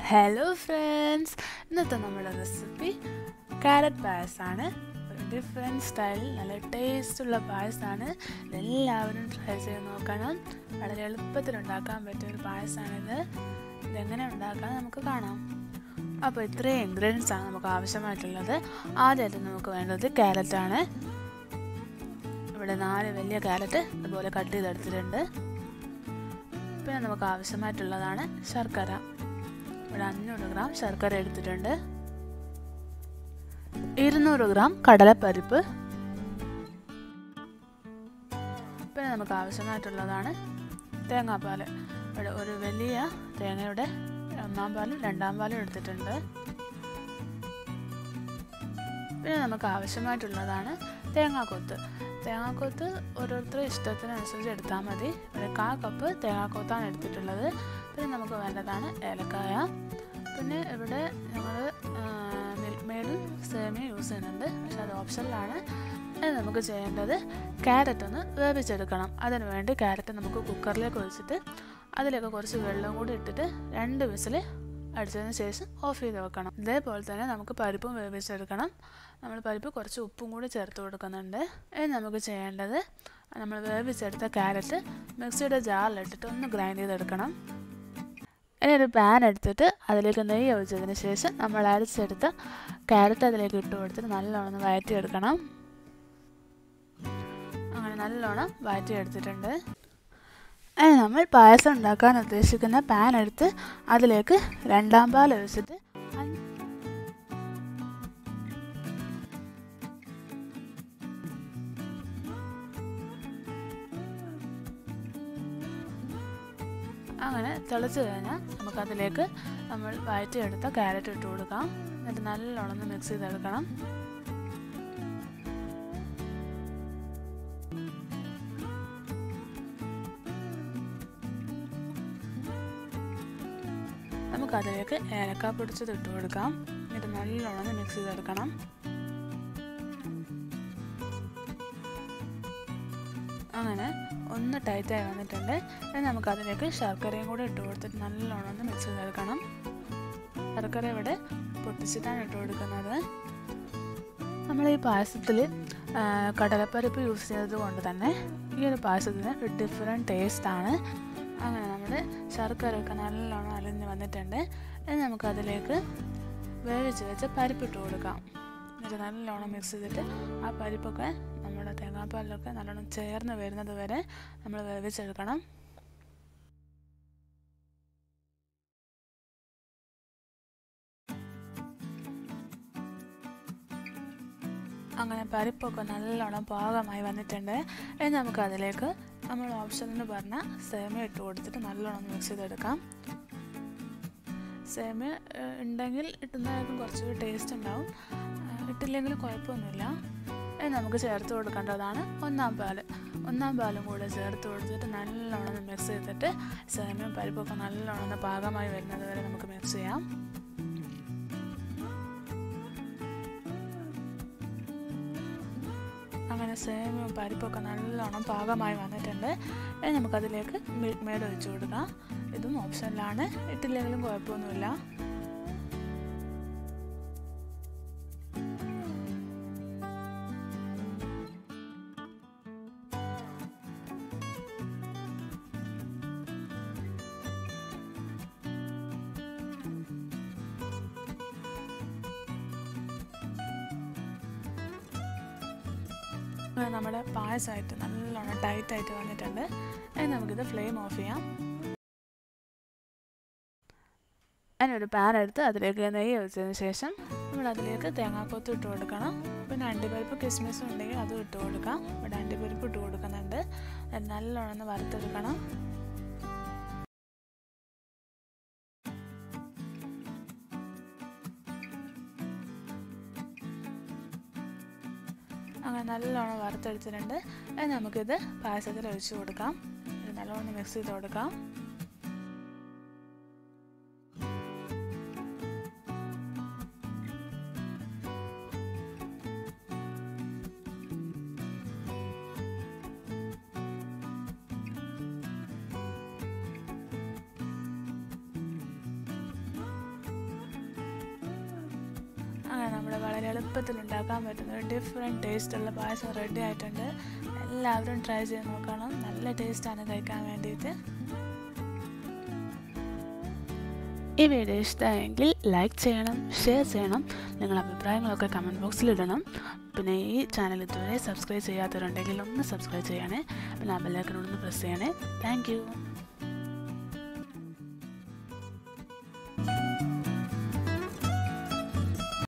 Hello friends, ഇന്നത്തെ നമ്മുടെ recipe carrot പായസമാണ്. ഒരു ഡിഫറെൻറ്റ് സ്റ്റൈലിൽ നല്ല ടേസ്റ്റുള്ള പായസമാണ്. ഇതെല്ലാവരും ട്രൈ ചെയ്ത് നോക്കണം. വളരെ എളുപ്പത്തിൽ ഉണ്ടാക്കാൻ പറ്റിയൊരു പായസമാണിത്. ഇതെങ്ങനെ ഉണ്ടാക്കാൻ നമുക്ക് കാണാം. അപ്പോൾ ഇത്രയും ഇൻഗ്രീഡിയൻസ് ആണ് നമുക്ക് ആവശ്യമായിട്ടുള്ളത്. ആദ്യമായിട്ട് നമുക്ക് വേണ്ടത് ക്യാരറ്റാണ്. ഇവിടെ 4 വലിയ ക്യാരറ്റ് അതുപോലെ കട്ട് ചെയ്തെടുത്തിട്ടുണ്ട്. പിന്നെ നമുക്ക് ആവശ്യമായിട്ടുള്ളതാണ് ശർക്കര. ഇവിടെ 500 ഗ്രാം ശർക്കര എടുത്തിട്ടുണ്ട്. 200 ഗ്രാം കടലപ്പരിപ്പ്. പിന്നെ നമുക്ക് ആവശ്യമായിട്ടുള്ളതാണ് തേങ്ങാപ്പാൽ. ഇവിടെ ഒരു വലിയ തേങ്ങയുടെ 1-ാം പാലും 2-ാം പാലും എടുത്തിട്ടുണ്ട്. പിന്നെ നമുക്ക് ആവശ്യമായിട്ടുള്ളതാണ് തേങ്ങാക്കൊത്ത്. തേങ്ങാക്കൊത്ത് ഓരോരുത്തരുടെ ഇഷ്ടത്തിനനുസരിച്ച് എടുത്താൽ മതി. ഇവിടെ 1/4 കപ്പ് തേങ്ങാക്കൊത്താണ് എടുത്തിട്ടുള്ളത്. പിന്നെ നമുക്ക് വേണ്ടതാണ് ഏലക്കായ. പിന്നെ ഇവിടെ ഞങ്ങൾ മിൽക്ക് മെയ്ഡും സേമിയ യൂസ് ചെയ്യുന്നുണ്ട്, പക്ഷെ അത് ഓപ്ഷനിലാണ്. അത് നമുക്ക് ചെയ്യേണ്ടത് ക്യാരറ്റ് ഒന്ന് വേവിച്ചെടുക്കണം. അതിന് വേണ്ടി ക്യാരറ്റ് നമുക്ക് കുക്കറിലേക്ക് ഒഴിച്ചിട്ട് അതിലേക്ക് കുറച്ച് വെള്ളം കൂടി ഇട്ടിട്ട് 2 വിസിൽ അടിച്ചതിന് ശേഷം ഓഫ് ചെയ്ത് വെക്കണം. ഇതേപോലെ തന്നെ നമുക്ക് പരിപ്പും വേവിച്ചെടുക്കണം. നമ്മൾ പരിപ്പ് കുറച്ച് ഉപ്പും കൂടി ചേർത്ത് കൊടുക്കുന്നുണ്ട്. ഇനി നമുക്ക് ചെയ്യേണ്ടത് നമ്മൾ വേവിച്ചെടുത്ത ക്യാരറ്റ് മിക്സിയുടെ ജാറിലിട്ടിട്ട് ഒന്ന് ഗ്രൈൻഡ് ചെയ്തെടുക്കണം. ഇനി ഒരു പാൻ എടുത്തിട്ട് അതിലേക്ക് നെയ്യ് ഒഴിച്ചതിന് ശേഷം നമ്മൾ അരച്ചെടുത്ത ക്യാരറ്റ് അതിലേക്ക് ഇട്ട് കൊടുത്തിട്ട് നല്ലോണം വഴറ്റിയെടുക്കണം. അങ്ങനെ നല്ലോണം വഴറ്റിയെടുത്തിട്ടുണ്ട്. ഇനി നമ്മൾ പായസം ഉണ്ടാക്കാൻ ഉദ്ദേശിക്കുന്ന പാൻ എടുത്ത് അതിലേക്ക് 2-ാം പാൽ ഒഴിച്ചിട്ട് അങ്ങനെ തിളച്ച് കഴിഞ്ഞാൽ നമുക്കതിലേക്ക് നമ്മൾ വഴറ്റിയെടുത്ത ക്യാരറ്റ് ഇട്ട് കൊടുക്കാം. എന്നിട്ട് നല്ലോണം മിക്സ് ചെയ്തെടുക്കണം. നമുക്കതിലേക്ക് ഏലക്ക പൊടിച്ചത് ഇട്ട് കൊടുക്കാം. എന്നിട്ട് നല്ലോണം മിക്സ് ചെയ്തെടുക്കണം. അങ്ങനെ ഒന്ന് ടൈറ്റായി വന്നിട്ടുണ്ട്. ഇനി നമുക്കതിലേക്ക് ശർക്കരയും കൂടെ ഇട്ട് കൊടുത്തിട്ട് നല്ലോണം മിക്സ് ചെയ്തെടുക്കണം. ശർക്കര ഇവിടെ പൊട്ടിച്ചിട്ടാണ് ഇട്ട് കൊടുക്കുന്നത്. നമ്മൾ ഈ പായസത്തിൽ കടലപ്പരിപ്പ് യൂസ് ചെയ്തത് കൊണ്ട് തന്നെ ഈ ഒരു പായസത്തിന് ഒരു ഡിഫറെൻറ്റ് ടേസ്റ്റാണ്. അങ്ങനെ നമ്മുടെ ശർക്കരയൊക്കെ നല്ലോണം അലിഞ്ഞ് വന്നിട്ടുണ്ട്. ഇനി നമുക്കതിലേക്ക് വേവിച്ച് വെച്ച പരിപ്പിട്ട് കൊടുക്കാം. എന്നിട്ട് നല്ലോണം മിക്സ് ചെയ്തിട്ട് ആ പരിപ്പൊക്കെ നമ്മുടെ തേങ്ങാപ്പാലിലൊക്കെ നല്ലോണം ചേർന്ന് വരുന്നത് വരെ നമ്മൾ വേവിച്ചെടുക്കണം. അങ്ങനെ പരിപ്പൊക്കെ നല്ലോണം പാകമായി വന്നിട്ടുണ്ട്. ഇനി നമുക്കതിലേക്ക് നമ്മൾ ഓപ്ഷൻ എന്ന് പറഞ്ഞാൽ സേമിയ ഇട്ട് കൊടുത്തിട്ട് നല്ലോണം മിക്സ് ചെയ്തെടുക്കാം. സേമിയ ഉണ്ടെങ്കിൽ ഇട്ടുന്നതായിരിക്കും കുറച്ചുകൂടി ടേസ്റ്റ് ഉണ്ടാവും. ഇട്ടില്ലെങ്കിൽ കുഴപ്പമൊന്നുമില്ല. ഇനി നമുക്ക് ചേർത്ത് കൊടുക്കേണ്ടതാണ് 1-ാം പാൽ. 1-ാം പാലും കൂടെ ചേർത്ത് കൊടുത്തിട്ട് നല്ലോണം മിക്സ് ചെയ്തിട്ട് സേമിയയും പരിപ്പൊക്കെ നല്ലോണം പാകമായി വരുന്നത് വരെ നമുക്ക് മിക്സ് ചെയ്യാം. അങ്ങനെ സേമിയയും പരിപ്പൊക്കെ നല്ലോണം പാകമായി വന്നിട്ടുണ്ട്. ഇനി നമുക്കതിലേക്ക് മിൽക്ക് മെയ്ഡ് ഒഴിച്ച് കൊടുക്കാം. ഇതും ഓപ്ഷനിലാണ്, ഇട്ടില്ലെങ്കിലും കുഴപ്പമൊന്നുമില്ല. നമ്മുടെ പായസമായിട്ട് നല്ലോണം ടൈറ്റായിട്ട് വന്നിട്ടുണ്ട്. ഇനി നമുക്കിത് ഫ്ലെയിം ഓഫ് ചെയ്യാം. അതിനൊരു പാൻ എടുത്ത് അതിലേക്ക് നെയ്യ് ഒഴിച്ചതിന് ശേഷം നമ്മൾ അതിലേക്ക് തേങ്ങാക്കൊത്ത് ഇട്ട് കൊടുക്കണം. പിന്നെ അണ്ടിപ്പരിപ്പ് കിസ്മിസും ഉണ്ടെങ്കിൽ അതും ഇട്ട് കൊടുക്കാം. ഇവിടെ അണ്ടിപ്പരിപ്പ് ഇട്ട് കൊടുക്കുന്നുണ്ട്. നല്ലോണം വറുത്തെടുക്കണം. അങ്ങനെ നല്ലോണം വറുത്തെടുത്തിട്ടുണ്ട്. ഇനി നമുക്കിത് പായസത്തിൽ ഒഴിച്ച് കൊടുക്കാം. നല്ലോണം മിക്സ് ചെയ്ത് കൊടുക്കാം. നമ്മുടെ വളരെ എളുപ്പത്തിൽ ഉണ്ടാക്കാൻ പറ്റുന്ന ഒരു ഡിഫറെൻറ്റ് ടേസ്റ്റുള്ള പായസം റെഡി ആയിട്ടുണ്ട്. എല്ലാവരും ട്രൈ ചെയ്ത് നോക്കണം. നല്ല ടേസ്റ്റാണ് കഴിക്കാൻ വേണ്ടിയിട്ട്. ഈ വീഡിയോ ഇഷ്ടമായെങ്കിൽ ലൈക്ക് ചെയ്യണം, ഷെയർ ചെയ്യണം, നിങ്ങളുടെ അഭിപ്രായങ്ങളൊക്കെ കമൻറ്റ് ബോക്സിൽ ഇടണം. പിന്നെ ഈ ചാനൽ ഇതുവരെ സബ്സ്ക്രൈബ് ചെയ്യാത്തവരുണ്ടെങ്കിൽ ഒന്ന് സബ്സ്ക്രൈബ് ചെയ്യണേ. പിന്നെ ആ ബെല്ലൈക്കൺ ഒന്ന് പ്രസ് ചെയ്യണേ. Thank you.